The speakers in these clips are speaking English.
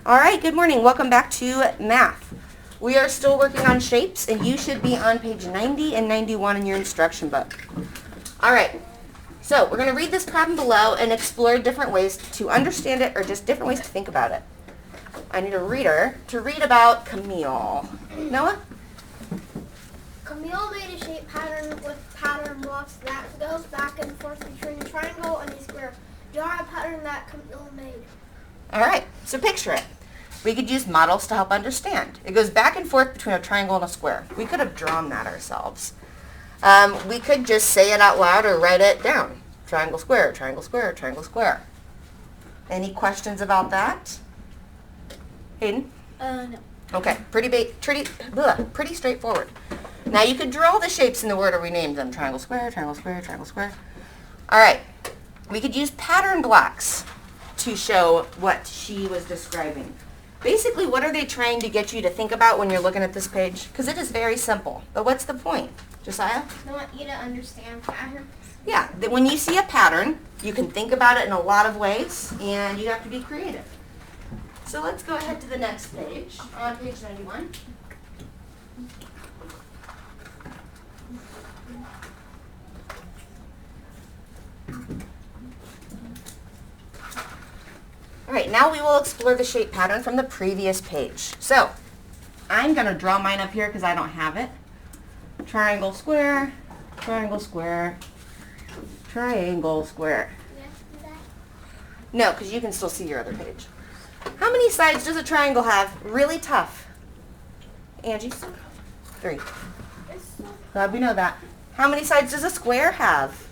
All right, good morning. Welcome back to math. We are still working on shapes, and you should be on page 90 and 91 in your instruction book. All right, so we're going to read this problem below and explore different ways to understand it or just different ways to think about it. I need a reader to read about Camille. Noah? Camille made a shape pattern with pattern blocks that goes back and forth between a triangle and a square. Draw a pattern that Camille made. All right, so picture it. We could use models to help understand. It goes back and forth between a triangle and a square. We could have drawn that ourselves. We could just say it out loud or write it down. Triangle, square, triangle, square, triangle, square. Any questions about that? Hayden? No. Okay, pretty straightforward. Now you could draw the shapes in the order we named them. Triangle, square, triangle, square, triangle, square. All right, we could use pattern blocks to show what she was describing. Basically, what are they trying to get you to think about when you're looking at this page? Because it is very simple. But what's the point? Josiah? I want you to understand patterns. Yeah, when you see a pattern, you can think about it in a lot of ways, and you have to be creative. So let's go ahead to the next page, on page 91. All right, now we will explore the shape pattern from the previous page. So, I'm going to draw mine up here because I don't have it. Triangle, square, triangle, square, triangle, square. No, because you can still see your other page. How many sides does a triangle have? Really tough. Angie? 3. Glad we know that. How many sides does a square have?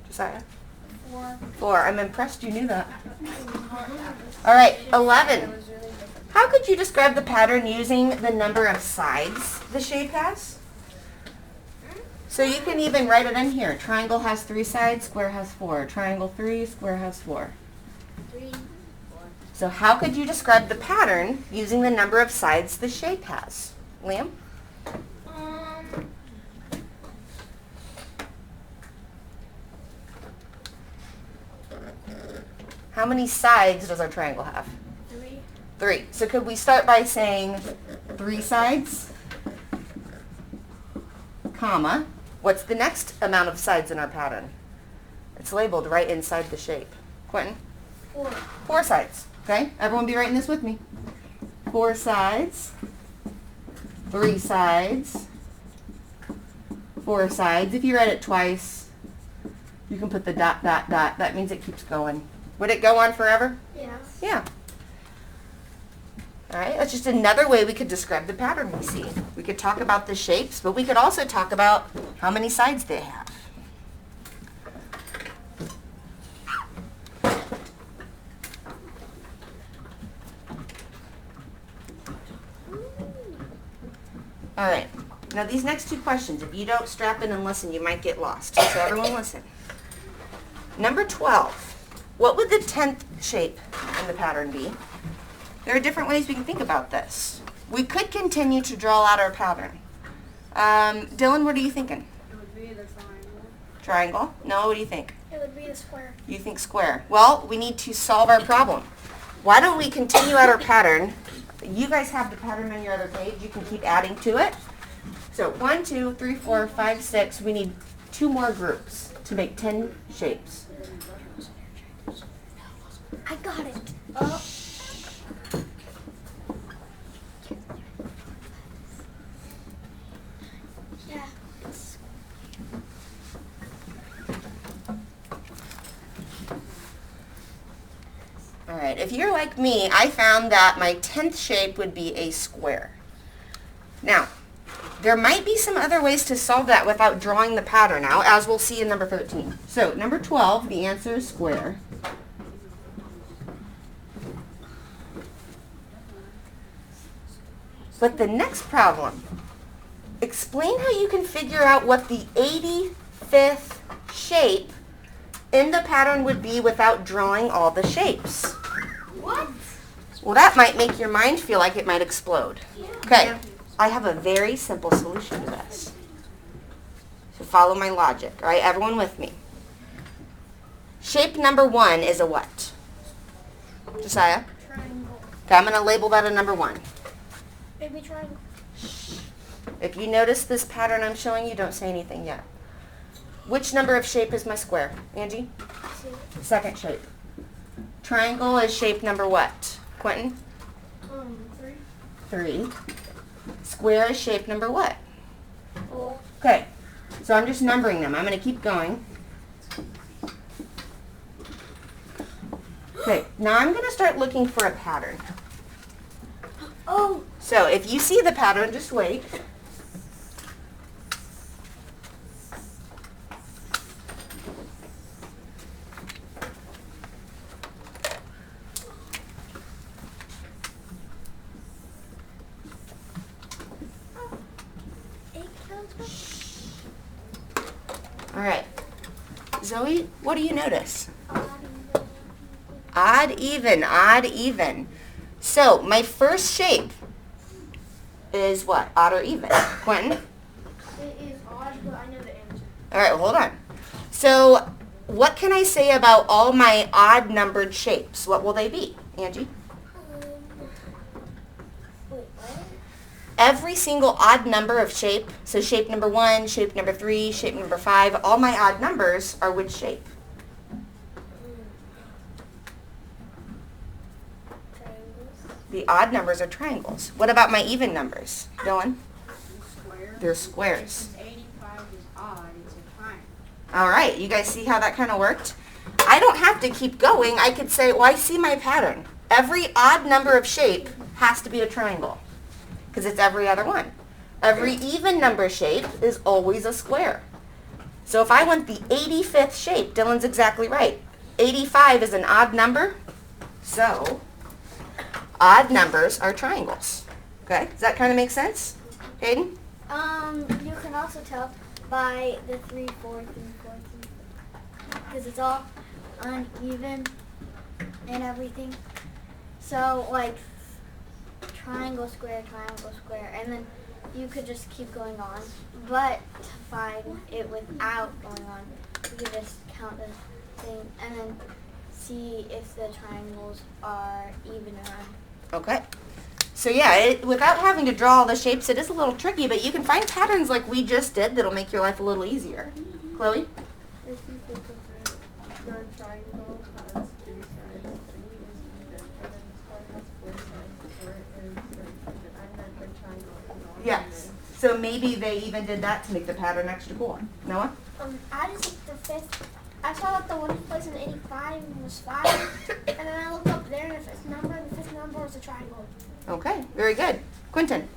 Josiah? 4. I'm impressed you knew that. All right, 11. How could you describe the pattern using the number of sides the shape has? So you can even write it in here. Triangle has 3 sides, square has 4. Triangle 3, square has 4. 3, 4. So how could you describe the pattern using the number of sides the shape has? Liam? How many sides does our triangle have? 3. 3. So could we start by saying 3 sides, comma, what's the next amount of sides in our pattern? It's labeled right inside the shape. Quentin? 4. 4 sides. Okay, everyone be writing this with me. 4 sides, 3 sides, 4 sides. If you write it twice, you can put the dot, dot, dot. That means it keeps going. Would it go on forever? Yes. Yeah. All right, that's just another way we could describe the pattern we see. We could talk about the shapes, but we could also talk about how many sides they have. All right, now these next 2 questions, if you don't strap in and listen, you might get lost. So everyone listen. Number 12. What would the 10th shape in the pattern be? There are different ways we can think about this. We could continue to draw out our pattern. Dylan, what are you thinking? It would be the triangle. Triangle? No, what do you think? It would be the square. You think square. Well, we need to solve our problem. Why don't we continue out our pattern? You guys have the pattern on your other page. You can keep adding to it. So 1, 2, 3, 4, 5, 6. We need 2 more groups to make 10 shapes. I got it. Oh. Yeah. All right, if you're like me, I found that my 10th shape would be a square. Now, there might be some other ways to solve that without drawing the pattern out, as we'll see in number 13. So, number 12, the answer is square. But the next problem, explain how you can figure out what the 85th shape in the pattern would be without drawing all the shapes. What? Well, that might make your mind feel like it might explode. Okay, I have a very simple solution to this. So follow my logic, all right? Everyone with me. Shape number 1 is a what? Josiah? Triangle. Okay, I'm going to label that a number 1. Baby triangle. If you notice this pattern I'm showing you, don't say anything yet. Which number of shape is my square? Angie? 2. Second shape. Triangle is shape number what? Quentin? 3. 3. Square is shape number what? 4. Okay, so I'm just numbering them. I'm going to keep going. Okay, now I'm going to start looking for a pattern. Oh. So if you see the pattern, just wait. All right. Zoe, what do you notice? Odd, even, odd, even. So my first shape is what? Odd or even? Quentin? It is odd, but I know the answer. All right, well, hold on. So what can I say about all my odd numbered shapes? What will they be? Angie? Wait, what? Every single odd number of shape, so shape number 1, shape number 3, shape number 5, all my odd numbers are which shape? Triangles. The odd numbers are triangles. What about my even numbers? Dylan? Square. They're squares. Since 85 is odd, it's a triangle. All right, you guys see how that kind of worked? I don't have to keep going. I could say, well, I see my pattern. Every odd number of shape has to be a triangle because it's every other one. Every even number shape is always a square. So if I want the 85th shape, Dylan's exactly right. 85 is an odd number, so odd numbers are triangles. Okay, does that kind of make sense? Hayden? You can also tell by the 3, 4, 3, 4, 3, because it's all uneven and everything. So like triangle, square, and then you could just keep going on. But to find it without going on, you could just count the thing and then see if the triangles are even or odd. Okay. So yeah, without having to draw all the shapes, it is a little tricky, but you can find patterns like we just did that'll make your life a little easier. Chloe? If you think of a triangle has 3 sides, 3 is even, and then the square has 4 sides, 4 is even. I meant the triangle is all Yes. even. So maybe they even did that to make the pattern extra cool. Noah? I just think the 5th. I saw that the one place in 85 was 5, and then I looked up there, and the 5th number was a triangle. Okay, very good. Quentin?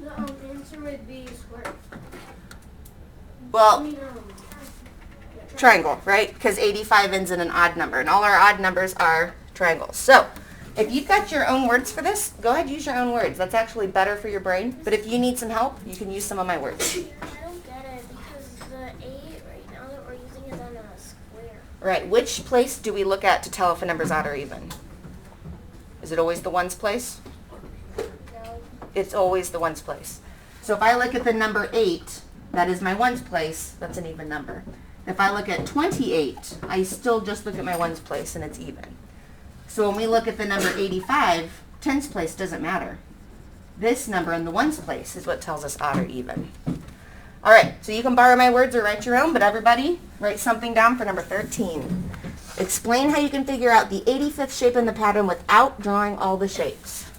The answer would be square. Well, triangle, right? Because 85 ends in an odd number, and all our odd numbers are triangles. So, if you've got your own words for this, go ahead, use your own words. That's actually better for your brain. But if you need some help, you can use some of my words. I don't get it because the 8 right now that we're using is on a square. Right, which place do we look at to tell if a number's odd or even? Is it always the ones place? No. It's always the ones place. So if I look at the number 8, that is my ones place, that's an even number. If I look at 28, I still just look at my ones place and it's even. So when we look at the number 85, tens place doesn't matter. This number in the ones place is what tells us odd or even. All right, so you can borrow my words or write your own, but everybody write something down for number 13. Explain how you can figure out the 85th shape in the pattern without drawing all the shapes.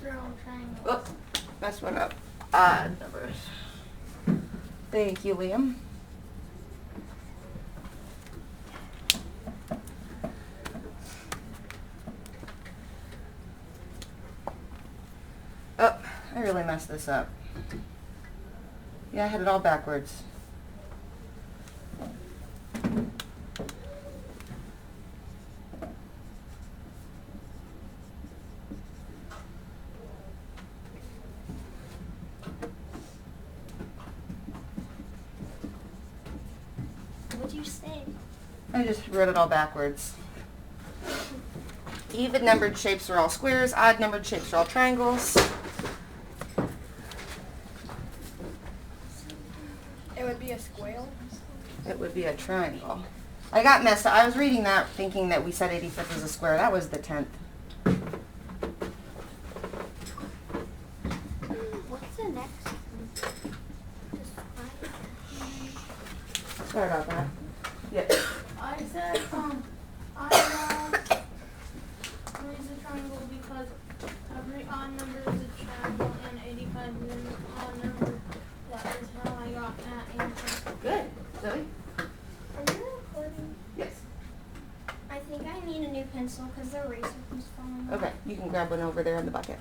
draw triangles. Oh, messed one up. Odd numbers. Thank you, Liam. Oh, I really messed this up. Yeah, I had it all backwards. What'd you say? I just wrote it all backwards. Even numbered shapes are all squares, odd numbered shapes are all triangles. It would be a square. It would be a triangle. I got messed up. I was reading that thinking that we said 85th is a square. That was the 10th. What's the next one? Sorry about that. Yeah. I said, I raise a triangle because every odd number is a triangle and 85 is an odd number. That is how I got that answer. Good. Zoe? Are you recording? Yes. I think I need a new pencil because the eraser keeps falling off. Okay, you can grab one over there in the bucket.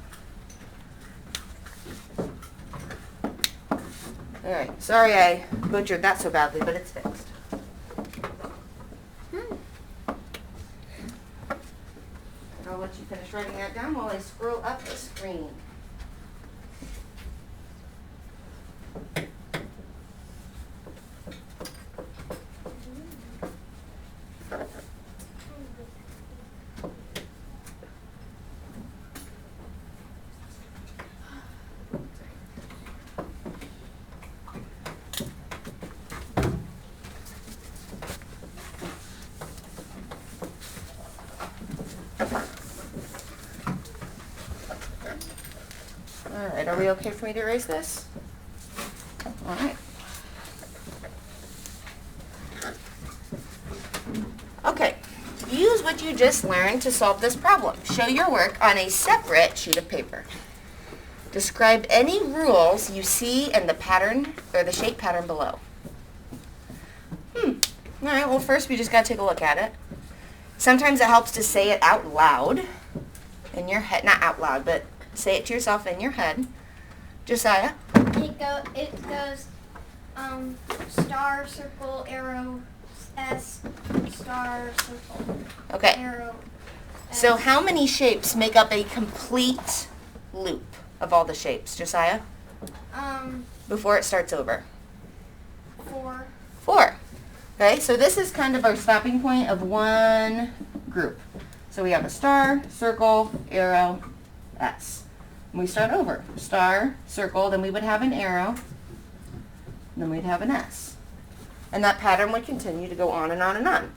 Alright, sorry I butchered that so badly, but it's fixed. I'll let you finish writing that down while I scroll up the screen. Alright, are we okay for me to erase this? Alright. Okay, use what you just learned to solve this problem. Show your work on a separate sheet of paper. Describe any rules you see in the pattern or the shape pattern below. Alright, well first we just gotta take a look at it. Sometimes it helps to say it out loud in your head, not out loud, but say it to yourself in your head. Josiah? It goes star, circle, arrow, S, star, circle, Okay. arrow. So S. how many shapes make up a complete loop of all the shapes, Josiah? Before it starts over. 4. 4. Okay, so this is kind of our stopping point of one group. So we have a star, circle, arrow, S. And we start over. Star, circle, then we would have an arrow, then we'd have an S. And that pattern would continue to go on and on and on.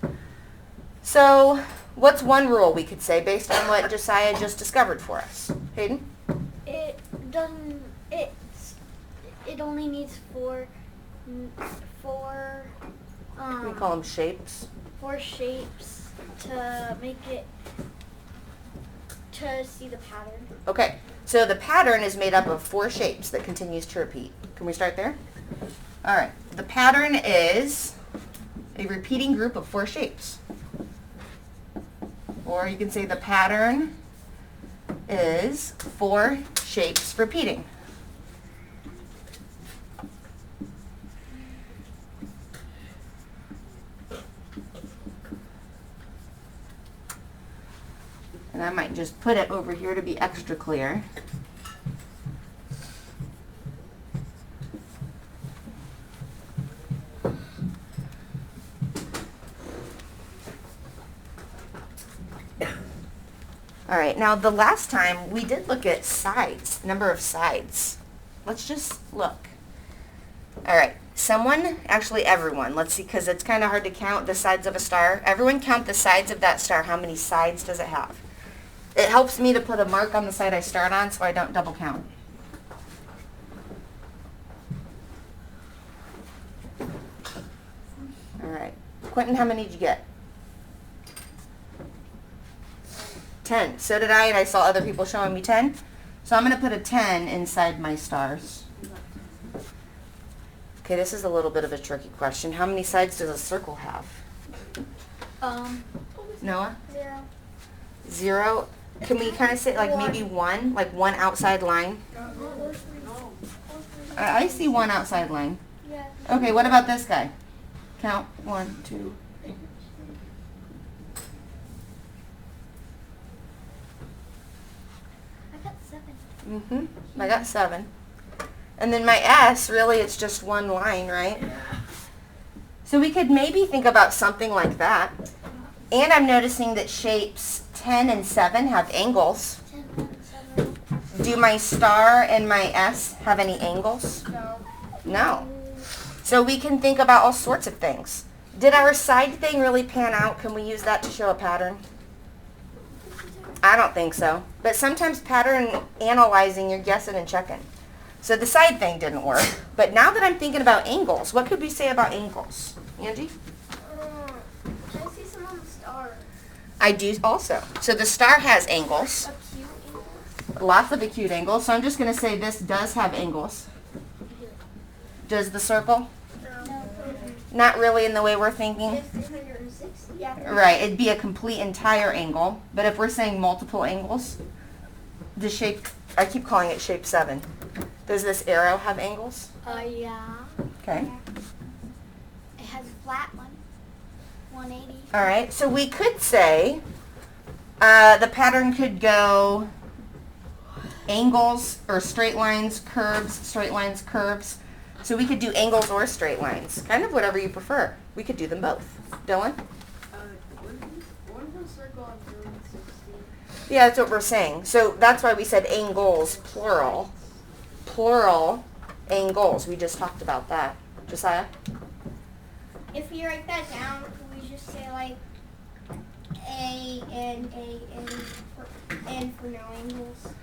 So what's one rule we could say based on what Josiah just discovered for us? Hayden? It doesn't. It only needs 4. We call them shapes. 4 shapes to make it to see the pattern. Okay, so the pattern is made up of 4 shapes that continues to repeat. Can we start there? All right, the pattern is a repeating group of 4 shapes. Or you can say the pattern is 4 shapes repeating. And I might just put it over here to be extra clear. All right, now the last time we did look at sides, number of sides. Let's just look. All right, someone, actually everyone, let's see, because it's kind of hard to count the sides of a star. Everyone count the sides of that star. How many sides does it have? It helps me to put a mark on the side I start on so I don't double count. All right, Quentin, how many did you get? 10. So did I, and I saw other people showing me 10. So I'm going to put a 10 inside my stars. Okay, this is a little bit of a tricky question. How many sides does a circle have? Noah? 0. 0? Can we kind of say like maybe 1? Like 1 outside line? I see 1 outside line. Yeah. Okay, what about this guy? Count. 1, 2. I got 7. Mm-hmm. I got 7. And then my S, really it's just 1 line, right? So we could maybe think about something like that. And I'm noticing that shapes 10 and 7 have angles. 10 and 7. Do my star and my S have any angles? No. No. So we can think about all sorts of things. Did our side thing really pan out? Can we use that to show a pattern? I don't think so. But sometimes pattern analyzing, you're guessing and checking. So the side thing didn't work. But now that I'm thinking about angles, what could we say about angles? Angie? Can I see some on the star? I do also. So the star has angles. Acute angles? Lots of acute angles. So I'm just going to say this does have angles. Does the circle? No. Not really in the way we're thinking. It's 360. Yeah. Right, it'd be a complete entire angle. But if we're saying multiple angles, the shape, I keep calling it shape 7. Does this arrow have angles? Yeah. Okay. It has a flat one. 180. All right, so we could say the pattern could go angles or straight lines, curves, straight lines, curves. So we could do angles or straight lines, kind of whatever you prefer. We could do them both. Dylan? Wouldn't the circle on 360? Yeah, that's what we're saying. So that's why we said angles, plural. Plural angles. We just talked about that. Josiah? If you write that down, could we just say like A and for no angles?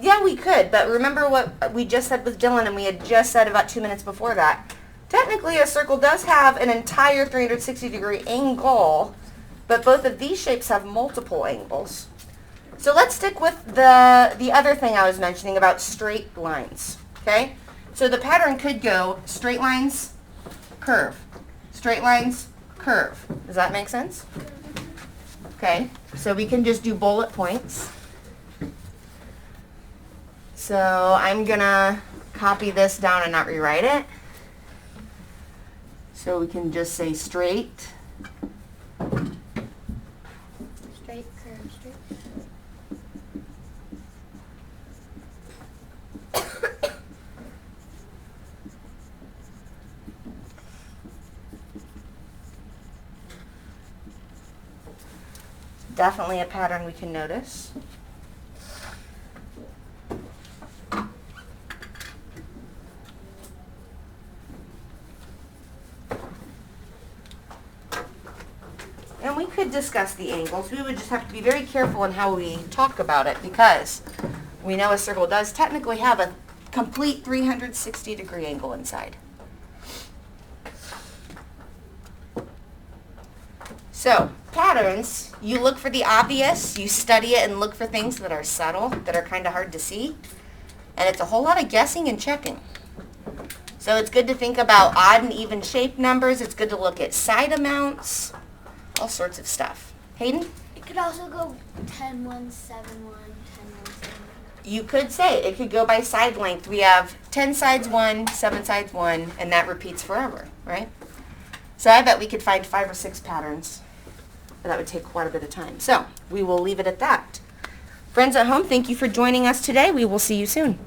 Yeah, we could, but remember what we just said with Dylan, and we had just said about 2 minutes before that. Technically, a circle does have an entire 360-degree angle, but both of these shapes have multiple angles. So let's stick with the other thing I was mentioning about straight lines, okay? So the pattern could go straight lines, curve. Straight lines, curve. Does that make sense? Okay, so we can just do bullet points. So I'm gonna copy this down and not rewrite it. So we can just say straight. Straight, curve, straight. Definitely a pattern we can notice. And we could discuss the angles. We would just have to be very careful in how we talk about it because we know a circle does technically have a complete 360-degree angle inside. So, patterns, you look for the obvious, you study it and look for things that are subtle, that are kind of hard to see. And it's a whole lot of guessing and checking. So it's good to think about odd and even shape numbers. It's good to look at side amounts, all sorts of stuff. Hayden? It could also go 10, 1, 7, 1, 10, 1, 7. You could say it could go by side length. We have 10 sides 1, 7 sides 1, and that repeats forever, right? So I bet we could find 5 or 6 patterns. But that would take quite a bit of time. So we will leave it at that. Friends at home, thank you for joining us today. We will see you soon.